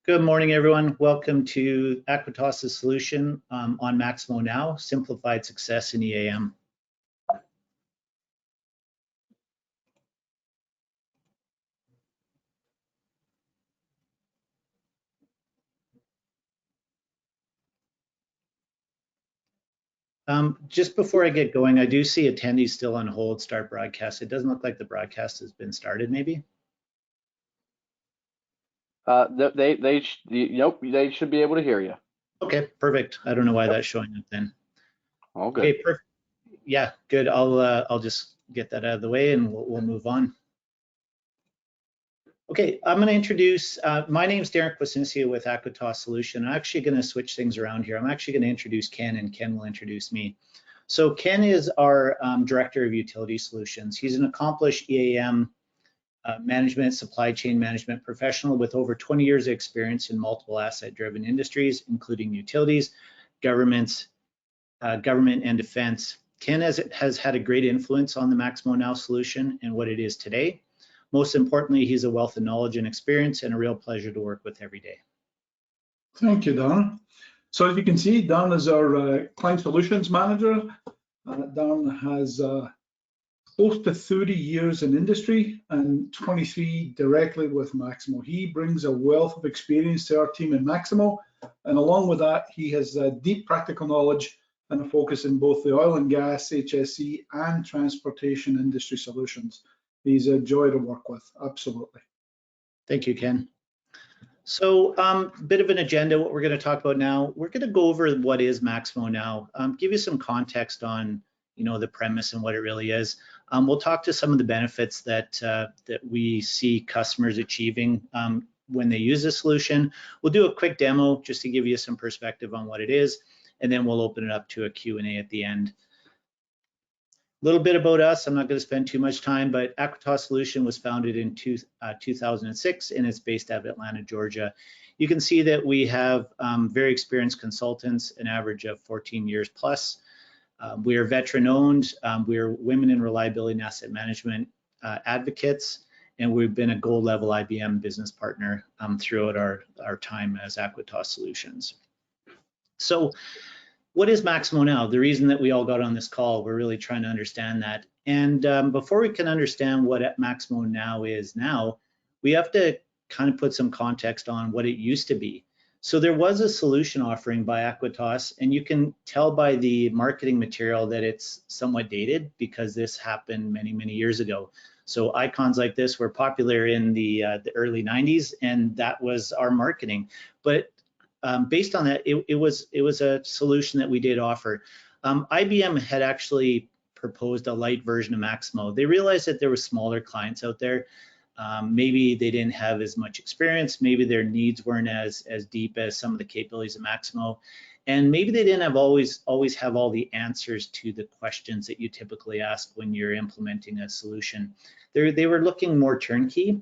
Good morning, everyone. Welcome to Aquitas' solution on MaximoNOW Simplified Success in EAM. Just before I get going, I do see attendees still on hold, start broadcast. It doesn't look like the broadcast has been started, maybe? Nope, they should be able to hear you. Okay, perfect. I don't know why that's showing up then. All good. Okay, perfect. Yeah, good. I'll just get that out of the way and we'll move on. Okay, I'm going to introduce, my name's Darren Kwasinski with Aquitas Solution. I'm actually going to switch things around here. I'm actually going to introduce Ken and Ken will introduce me. So Ken is our Director of Utility Solutions. He's an accomplished EAM management, supply chain management professional with over 20 years of experience in multiple asset-driven industries, including utilities, government and defense. Ken has had a great influence on the MaximoNOW solution and what it is today. Most importantly, he's a wealth of knowledge and experience and a real pleasure to work with every day. Thank you, Don. So as you can see, Don is our Client Solutions Manager. Don has close to 30 years in industry and 23 directly with Maximo. He brings a wealth of experience to our team in Maximo, and along with that, he has deep practical knowledge and a focus in both the oil and gas, HSE, and transportation industry solutions. He's a joy to work with, absolutely. Thank you, Ken. So a bit of an agenda, what we're going to talk about now. We're going to go over what is MaximoNOW, give you some context on the premise and what it really is. We'll talk to some of the benefits that we see customers achieving when they use the solution. We'll do a quick demo just to give you some perspective on what it is, and then we'll open it up to a Q&A at the end. A little bit about us, I'm not going to spend too much time, but Aquitas Solution was founded in 2006 and it's based out of Atlanta, Georgia. You can see that we have very experienced consultants, an average of 14 years plus. We are veteran owned, we are women in reliability and asset management advocates, and we've been a gold level IBM business partner throughout our time as Aquitas Solutions. So what is MaximoNOW? The reason that we all got on this call, we're really trying to understand that. And before we can understand what MaximoNOW is now, we have to kind of put some context on what it used to be. So there was a solution offering by Aquitas, and you can tell by the marketing material that it's somewhat dated because this happened many, many years ago. So icons like this were popular in the early 90s, and that was our marketing. But based on that, it was a solution that we did offer. IBM had actually proposed a light version of Maximo. They realized that there were smaller clients out there. Maybe they didn't have as much experience. Maybe their needs weren't as deep as some of the capabilities of Maximo. And maybe they didn't always have all the answers to the questions that you typically ask when you're implementing a solution. They were looking more turnkey.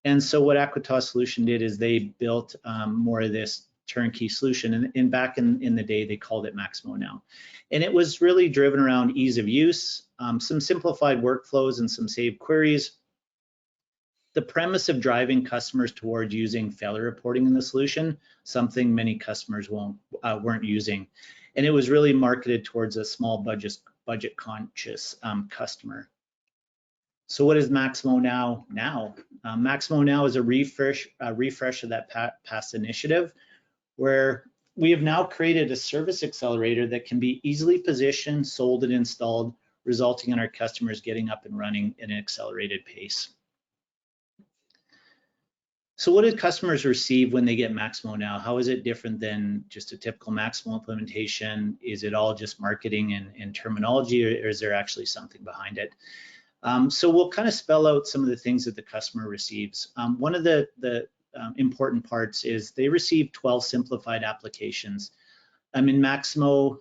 And so what Aquitas Solution did is they built more of this turnkey solution, and back in the day they called it MaximoNOW, and it was really driven around ease of use, some simplified workflows and some saved queries. The premise of driving customers towards using failure reporting in the solution, something many customers weren't using, and it was really marketed towards a small budget conscious customer. So what is MaximoNOW now? MaximoNOW is a refresh of that past initiative, where we have now created a service accelerator that can be easily positioned, sold, and installed, resulting in our customers getting up and running at an accelerated pace. So what do customers receive when they get MaximoNOW? How is it different than just a typical Maximo implementation? Is it all just marketing and terminology, or is there actually something behind it? So we'll kind of spell out some of the things that the customer receives. One of the important parts is they receive 12 simplified applications. In Maximo,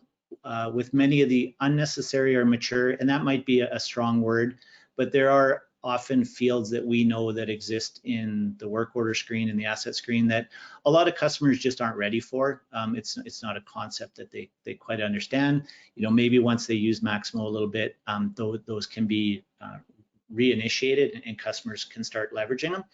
with many of the unnecessary or mature, and that might be a strong word, but there are often fields that we know that exist in the work order screen and the asset screen that a lot of customers just aren't ready for. It's not a concept that they quite understand. Maybe once they use Maximo a little bit, those can be reinitiated and customers can start leveraging them.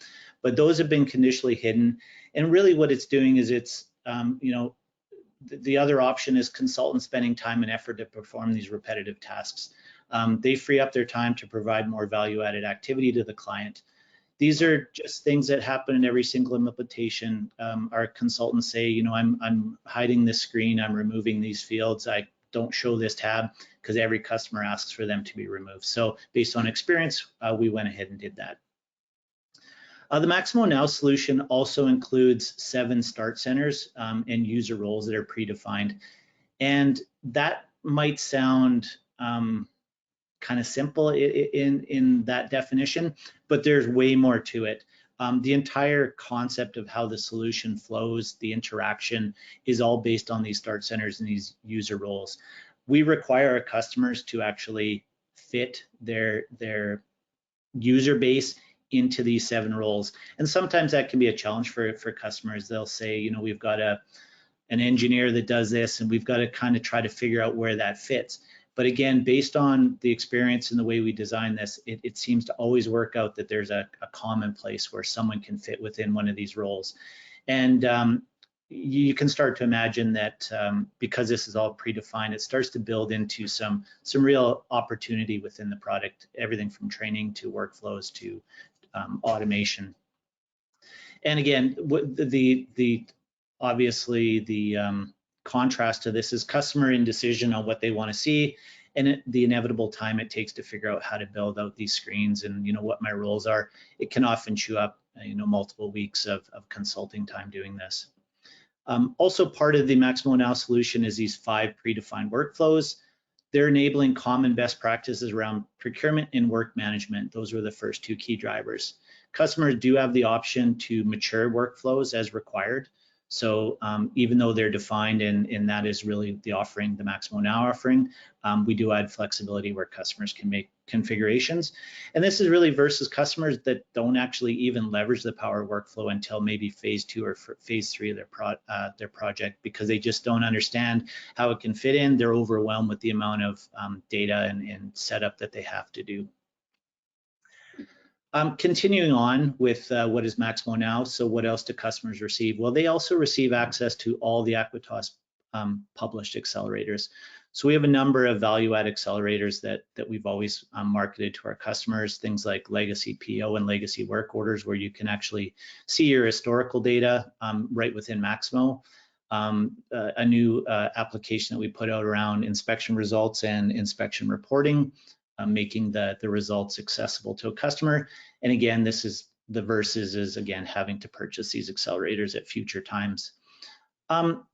But those have been conditionally hidden. And really what it's doing is it's, the other option is consultants spending time and effort to perform these repetitive tasks. They free up their time to provide more value-added activity to the client. These are just things that happen in every single implementation. Our consultants say, I'm hiding this screen, I'm removing these fields, I don't show this tab, because every customer asks for them to be removed. So based on experience, we went ahead and did that. The MaximoNOW solution also includes 7 start centers and user roles that are predefined. And that might sound kind of simple in that definition, but there's way more to it. The entire concept of how the solution flows, the interaction, is all based on these start centers and these user roles. We require our customers to actually fit their user base into these 7 roles. And sometimes that can be a challenge for customers. They'll say, we've got an engineer that does this, and we've got to kind of try to figure out where that fits. But again, based on the experience and the way we design this, it seems to always work out that there's a common place where someone can fit within one of these roles. And you can start to imagine that because this is all predefined, it starts to build into some real opportunity within the product, everything from training to workflows to automation. And again, obviously the contrast to this is customer indecision on what they want to see, and the inevitable time it takes to figure out how to build out these screens and what my roles are. It can often chew up multiple weeks of consulting time doing this. Also part of the MaximoNOW solution is these 5 predefined workflows. They're enabling common best practices around procurement and work management. Those were the first 2 key drivers. Customers do have the option to mature workflows as required. So even though they're defined and that is really the offering, the MaximoNOW offering, we do add flexibility where customers can make configurations. And this is really versus customers that don't actually even leverage the Power Workflow until maybe phase 2 or phase 3 of their project, because they just don't understand how it can fit in. They're overwhelmed with the amount of data and setup that they have to do. Continuing on with what is MaximoNOW, so what else do customers receive? Well, they also receive access to all the Aquitas published accelerators. So we have a number of value-add accelerators that we've always marketed to our customers, things like legacy PO and legacy work orders, where you can actually see your historical data right within Maximo. A new application that we put out around inspection results and inspection reporting, making the results accessible to a customer. And again, this is the versus is again having to purchase these accelerators at future times.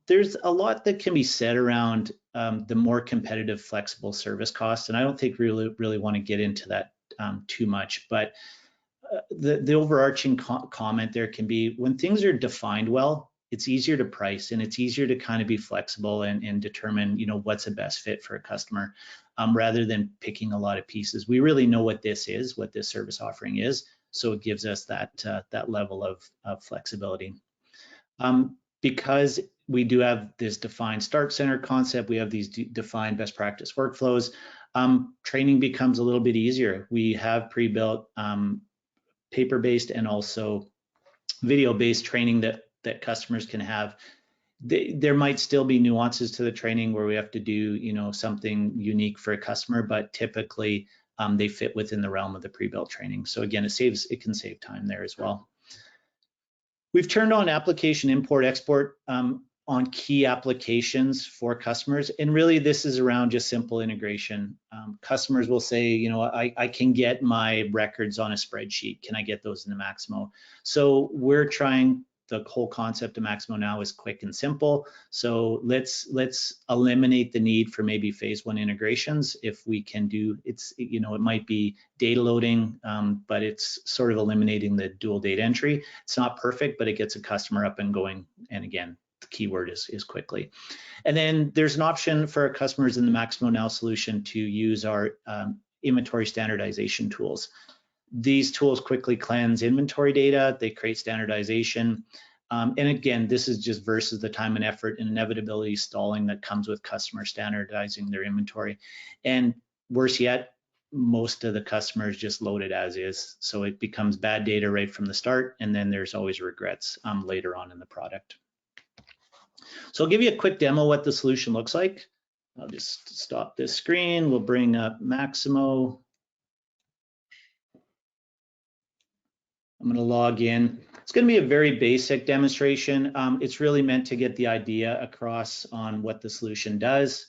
There's a lot that can be said around the more competitive flexible service costs, and I don't think we really want to get into that too much, but the overarching comment there can be, when things are defined well, it's easier to price and it's easier to kind of be flexible and determine what's the best fit for a customer, rather than picking a lot of pieces. We really know what this is, what this service offering is, so it gives us that level of flexibility. Because we do have this defined start center concept, we have these defined best practice workflows, training becomes a little bit easier. We have pre-built paper-based and also video-based training that customers can have. There might still be nuances to the training where we have to do something unique for a customer, but typically they fit within the realm of the pre-built training. So again, it can save time there as well. We've turned on application import export on key applications for customers, and really this is around just simple integration. Customers will say, I can get my records on a spreadsheet. Can I get those in the Maximo? So we're trying. The whole concept of MaximoNOW is quick and simple. So let's eliminate the need for maybe phase 1 integrations. If we can do, it might be data loading, but it's sort of eliminating the dual data entry. It's not perfect, but it gets a customer up and going. And again, the keyword is quickly. And then there's an option for our customers in the MaximoNOW solution to use our inventory standardization tools. These tools quickly cleanse inventory data, they create standardization. And again, this is just versus the time and effort and inevitability stalling that comes with customers standardizing their inventory. And worse yet, most of the customers just load it as is. So it becomes bad data right from the start, and then there's always regrets later on in the product. So I'll give you a quick demo what the solution looks like. I'll just stop this screen. We'll bring up Maximo. I'm going to log in. It's going to be a very basic demonstration. It's really meant to get the idea across on what the solution does.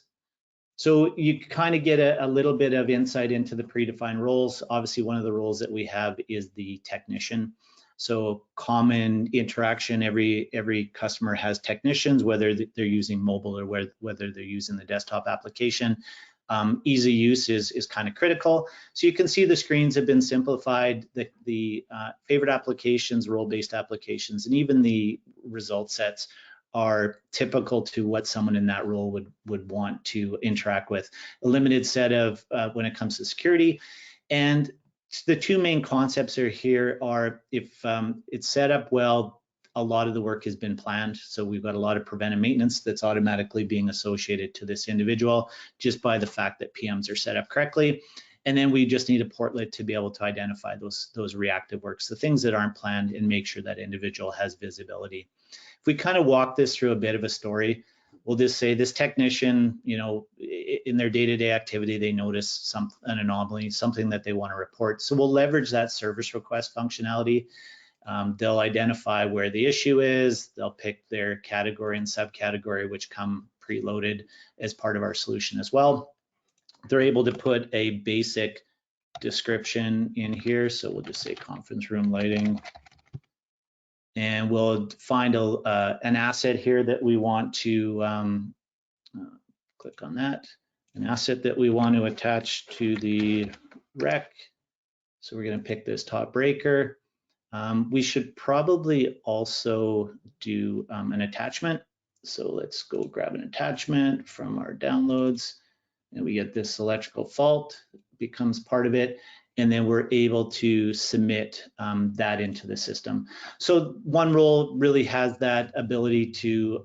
So you kind of get a little bit of insight into the predefined roles. Obviously, one of the roles that we have is the technician. So common interaction, every customer has technicians, whether they're using mobile or whether they're using the desktop application. Easy use is kind of critical. So you can see the screens have been simplified, the favorite applications, role-based applications, and even the result sets are typical to what someone in that role would want to interact with. A limited set of when it comes to security. And the two main concepts are here are if it's set up well, a lot of the work has been planned. So we've got a lot of preventive maintenance that's automatically being associated to this individual just by the fact that PMs are set up correctly. And then we just need a portlet to be able to identify those reactive works, the things that aren't planned, and make sure that individual has visibility. If we kind of walk this through a bit of a story, we'll just say this technician, you know, in their day-to-day activity, they notice an anomaly, something that they want to report. So we'll leverage that service request functionality. They'll identify where the issue is. They'll pick their category and subcategory, which come preloaded as part of our solution as well. They're able to put a basic description in here. So we'll just say conference room lighting. And we'll find an asset here that we want to click on that, an asset that we want to attach to the rec. So we're going to pick this top breaker. We should probably also do an attachment. So let's go grab an attachment from our downloads, and we get this electrical fault, becomes part of it. And then we're able to submit that into the system. So one role really has that ability to,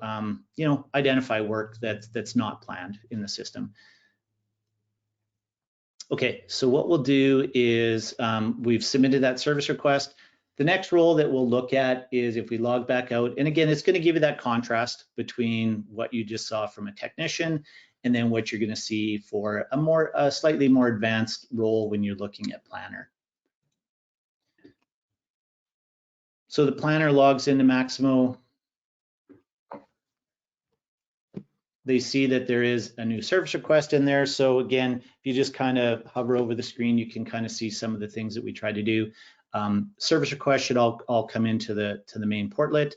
you know, identify work that's not planned in the system. Okay, so what we'll do is we've submitted that service request. The next role that we'll look at is if we log back out, and again, it's going to give you that contrast between what you just saw from a technician and then what you're going to see for a slightly more advanced role when you're looking at planner. So the planner logs into Maximo. They see that there is a new service request in there. So again, if you just kind of hover over the screen, you can kind of see some of the things that we try to do. Service requests should all come into the main portlet.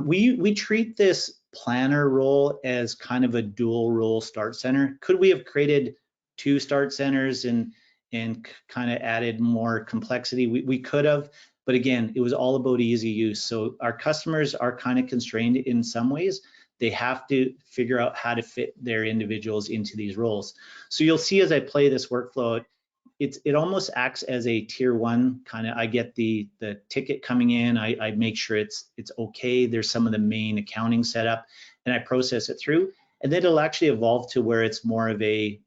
We treat this planner role as kind of a dual role start center. Could we have created two start centers and kind of added more complexity? We could have, but again, it was all about easy use. So our customers are kind of constrained in some ways. They have to figure out how to fit their individuals into these roles. So you'll see as I play this workflow, it almost acts as a tier one kind of. I get the ticket coming in, I make sure it's okay. There's some of the main accounting setup, and I process it through, and then it'll actually evolve to where it's more of a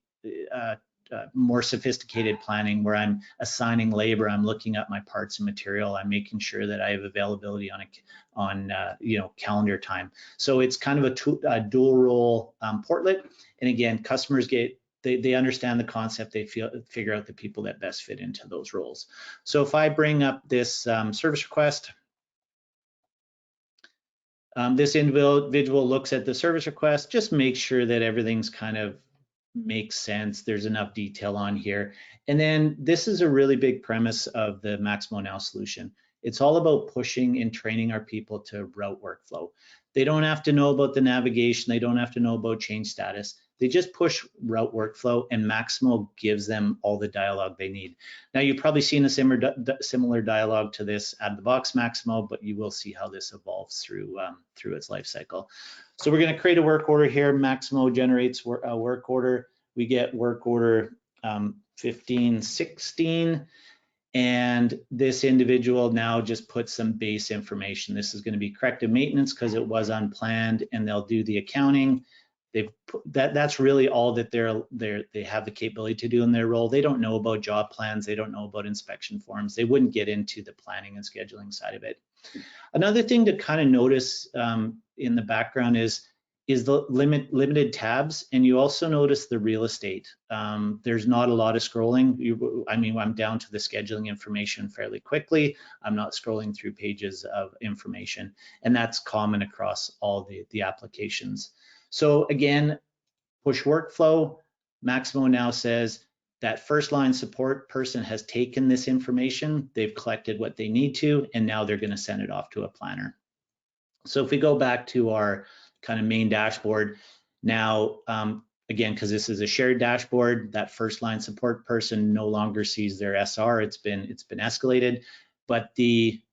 more sophisticated planning, where I'm assigning labor, I'm looking at my parts and material, I'm making sure that I have availability on you know, calendar time. So it's kind of a dual role portlet, and again, customers they understand the concept, they figure out the people that best fit into those roles. So if I bring up this service request, this individual looks at the service request, just make sure that everything's kind of makes sense, there's enough detail on here. And then this is a really big premise of the MaximoNOW solution. It's all about pushing and training our people to route workflow. They don't have to know about the navigation, they don't have to know about change status. They just push route workflow, and Maximo gives them all the dialogue they need. Now, you've probably seen a similar dialogue to this out of the box Maximo, but you will see how this evolves through its life cycle. So we're going to create a work order here. Maximo generates a work order. We get work order 1516. And this individual now just puts some base information. This is going to be corrective maintenance because it was unplanned, and they'll do the accounting. that's really all that they have the capability to do in their role. They don't know about job plans. They don't know about inspection forms. They wouldn't get into the planning and scheduling side of it. Another thing to kind of notice in the background is the limited tabs, and you also notice the real estate. There's not a lot of scrolling. I mean, I'm down to the scheduling information fairly quickly. I'm not scrolling through pages of information, and that's common across all the applications. So again, push workflow. Maximo now says that first line support person has taken this information, they've collected what they need to, and now they're going to send it off to a planner. So if we go back to our kind of main dashboard now, again, because this is a shared dashboard, that first line support person no longer sees their SR. It's been escalated, but the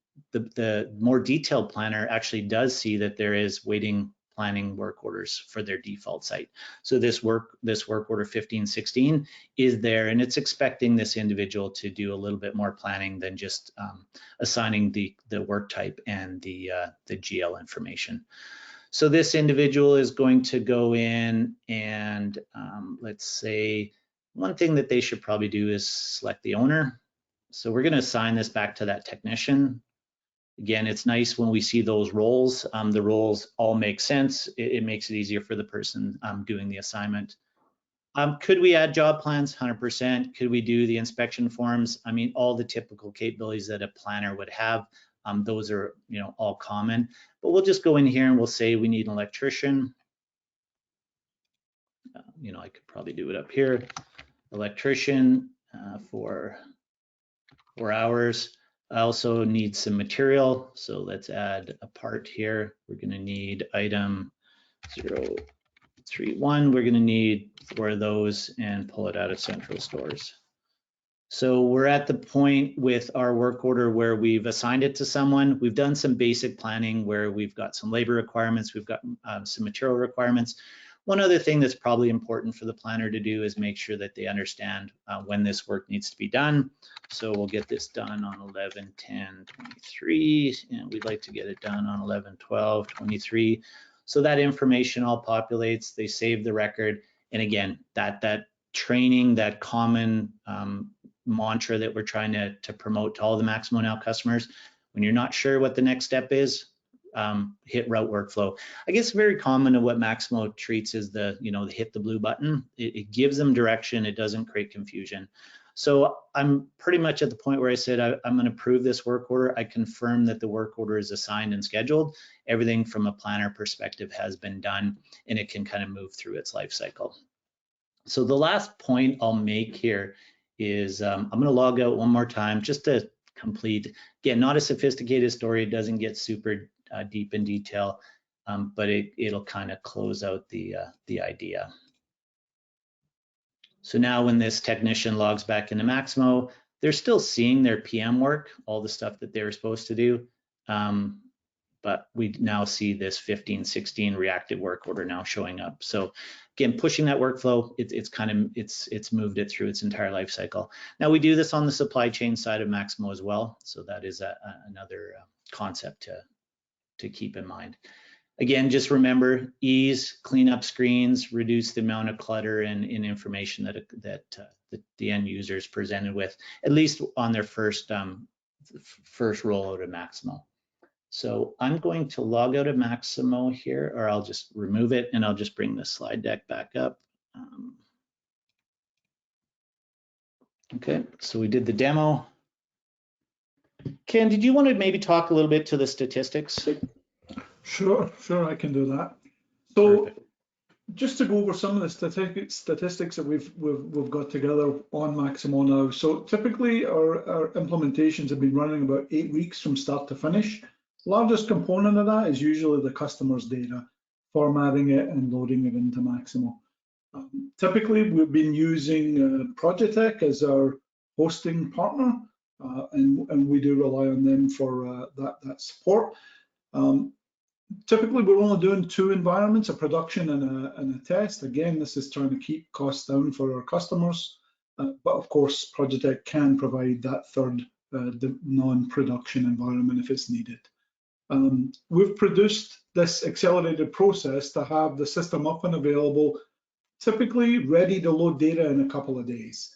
more detailed planner actually does see that there is waiting planning work orders for their default site. So this work order 1516 is there, and it's expecting this individual to do a little bit more planning than just assigning the work type and the GL information. So this individual is going to go in and let's say one thing that they should probably do is select the owner. So we're going to assign this back to that technician. Again, it's nice when we see those roles. The roles all make sense. It makes it easier for the person doing the assignment. Could we add job plans? 100%. Could we do the inspection forms? I mean, all the typical capabilities that a planner would have. Those are, all common. But we'll just go in here and we'll say we need an electrician. I could probably do it up here. Electrician for 4 hours. I also need some material, so let's add a part here. We're going to need item 031. We're going to need 4 of those and pull it out of central stores. So we're at the point with our work order where we've assigned it to someone. We've done some basic planning where we've got some labor requirements, we've got some material requirements. One other thing that's probably important for the planner to do is make sure that they understand when this work needs to be done. So we'll get this done on 11/10/23, and we'd like to get it done on 11/12/23. So that information all populates, they save the record. And again, that training, that common mantra that we're trying to promote to all the MaximoNOW customers, when you're not sure what the next step is, hit route workflow. I guess very common to what Maximo treats as the hit the blue button. It gives them direction. It doesn't create confusion. So I'm pretty much at the point where I said I'm going to approve this work order. I confirm that the work order is assigned and scheduled. Everything from a planner perspective has been done, and it can kind of move through its life cycle. So the last point I'll make here is I'm going to log out one more time just to complete. Again, not a sophisticated story. It doesn't get super deep in detail, but it'll kind of close out the idea. So now when this technician logs back into Maximo, they're still seeing their PM work, all the stuff that they were supposed to do, but we now see this 1516 reactive work order now showing up. So again, pushing that workflow, it's moved it through its entire life cycle. Now we do this on the supply chain side of Maximo as well, so that is another concept to keep in mind. Again, just remember ease, clean up screens, reduce the amount of clutter and information that the end user is presented with, at least on their first rollout of Maximo. So I'm going to log out of Maximo here, or I'll just remove it and I'll just bring the slide deck back up. Okay, so we did the demo. Ken, did you want to maybe talk a little bit to the statistics? Sure, I can do that. So Perfect. just to go over some of the statistics that we've got together on MaximoNOW. So typically our implementations have been running about 8 weeks from start to finish. Largest component of that is usually the customer's data, formatting it and loading it into Maximo. Typically, we've been using Project as our hosting partner, and we do rely on them for that support. Typically, we're only doing 2 environments, a production and a test. Again, this is trying to keep costs down for our customers, but of course, Project can provide that third, the non-production environment if it's needed. We've produced this accelerated process to have the system up and available, typically ready to load data in a couple of days.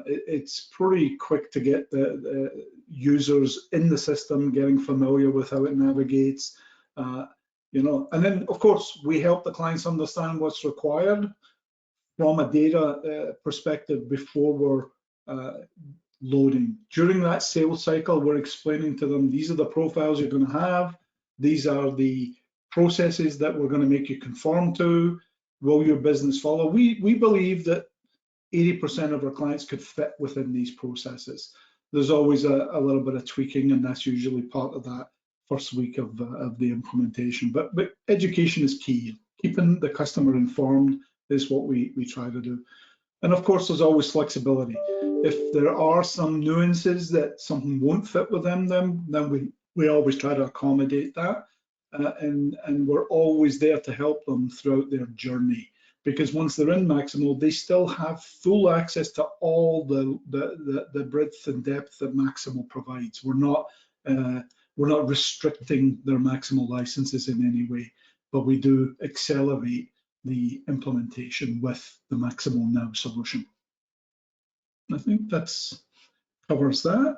It's pretty quick to get the users in the system, getting familiar with how it navigates, and then of course we help the clients understand what's required from a data perspective before we're loading. During that sales cycle, we're explaining to them, these are the profiles you're going to have, these are the processes that we're going to make you conform to. Will your business follow? We believe that 80% of our clients could fit within these processes. There's always a little bit of tweaking, and that's usually part of that first week of the implementation. But education is key. Keeping the customer informed is what we try to do. And of course, there's always flexibility. If there are some nuances that something won't fit with them, then we always try to accommodate that. And we're always there to help them throughout their journey. Because once they're in Maximo, they still have full access to all the breadth and depth that Maximo provides. We're not restricting their Maximo licenses in any way, but we do accelerate the implementation with the MaximoNOW solution. I think that covers that.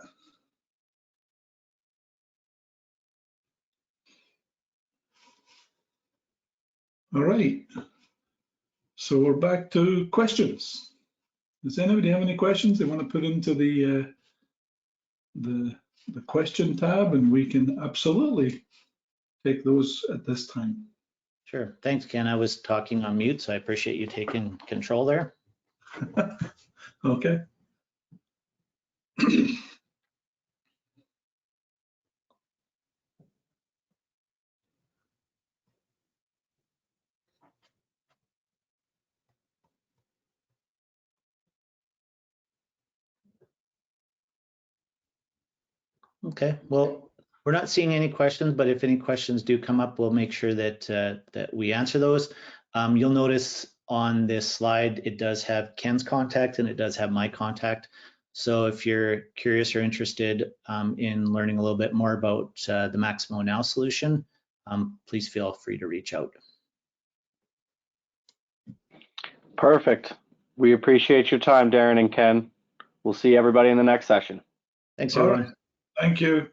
All right. So we're back to questions. Does anybody have any questions they want to put into the question tab, and we can absolutely take those at this time. Sure. Thanks, Ken. I was talking on mute, so I appreciate you taking control there. Okay. Okay. Well, we're not seeing any questions, but if any questions do come up, we'll make sure that we answer those. You'll notice on this slide, it does have Ken's contact and it does have my contact. So if you're curious or interested in learning a little bit more about the MaximoNOW solution, please feel free to reach out. Perfect. We appreciate your time, Darren and Ken. We'll see everybody in the next session. Thanks, All everyone. right. Thank you.